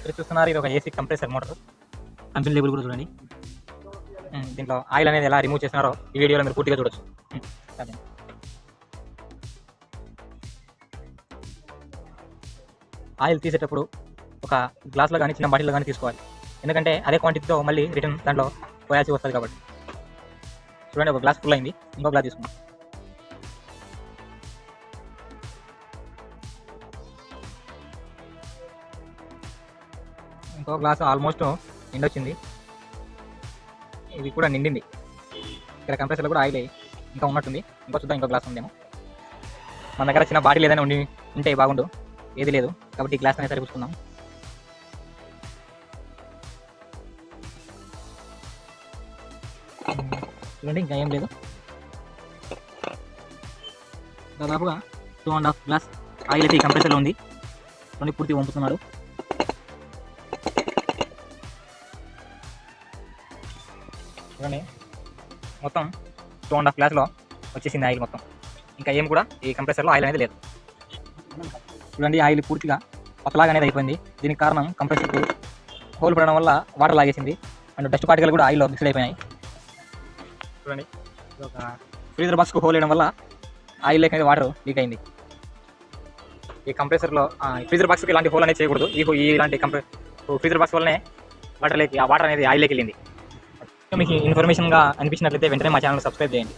ఇక్కడ చూస్తున్నారు, ఇది ఒక AC compressor motor. Company label కూడా చూడండి. దీంట్లో ఆయిల్ అనేది ఎలా రిమూవ్ చేస్తున్నారో ఈ వీడియోలో మీరు పూర్తిగా చూడొచ్చు. అదే ఆయిల్ తీసేటప్పుడు ఒక గ్లాస్లో కానీ చిన్న బాటిల్లో కానీ తీసుకోవాలి. ఎందుకంటే అదే క్వాంటిటీతో మళ్ళీ రిటర్న్ దాంట్లో పోయాల్సి వస్తుంది కాబట్టి. చూడండి, ఒక గ్లాస్ ఫుల్ అయింది, ఇంకో గ్లాస్ తీసుకున్నాం. ఇంకో గ్లాస్ ఆల్మోస్ట్ నిండొచ్చింది, ఇది కూడా నిండింది. ఇక్కడ కంప్రెసర్లో కూడా ఆయిల్ ఇంకా ఉన్నట్టుంది. ఇంకో చూద్దాం, ఇంకో గ్లాస్ ఉందేమో. మన దగ్గర చిన్న బాటిల్ ఏదైనా ఉంటే బాగుండు, ఏది లేదు కాబట్టి ఈ గ్లాస్ అనేది సరిపుచ్చుకుందాం. చూడండి, ఇంకా ఏం లేదు. దాదాపుగా 2.5 గ్లాస్ ఆయిల్ అయితే ఈ కంప్రెసర్లో ఉంది. చూడండి, పూర్తిగా వంపుతున్నాడు. చూడండి, మొత్తం 2.5 గ్లాస్లో వచ్చేసింది ఆయిల్ మొత్తం. ఇంకా ఏం కూడా ఈ కంప్రెసర్లో ఆయిల్ అనేది లేదు. చూడండి, ఆయిల్ పూర్తిగా పతలాగా అనేది అయిపోయింది. దీనికి కారణం కంప్రెసర్కు హోల్ పడడం వల్ల వాటర్ లాగేసింది అండ్ డస్ట్ పార్టికల్ కూడా ఆయిల్లో మిక్స్ అయిపోయినాయి. చూడండి, ఒక ఫ్రీజర్ బాక్స్కు హోల్ వేయడం వల్ల ఆయిల్ అనేది వాటర్ లీక్ అయింది. ఈ కంప్రెసర్లో ఫ్రీజర్ బాక్స్కి ఇలాంటి హోల్ అనేది చేయకూడదు. ఇలాంటి ఫ్రీజర్ బాక్స్ వల్లనే ఆ వాటర్ అనేది ఆయిల్లోకి వెళ్ళింది. మీకు ఇన్ఫర్మేషన్గా అనిపించినట్లయితే వెంటనే మా ఛానల్ సబ్స్క్రైబ్ చేయండి.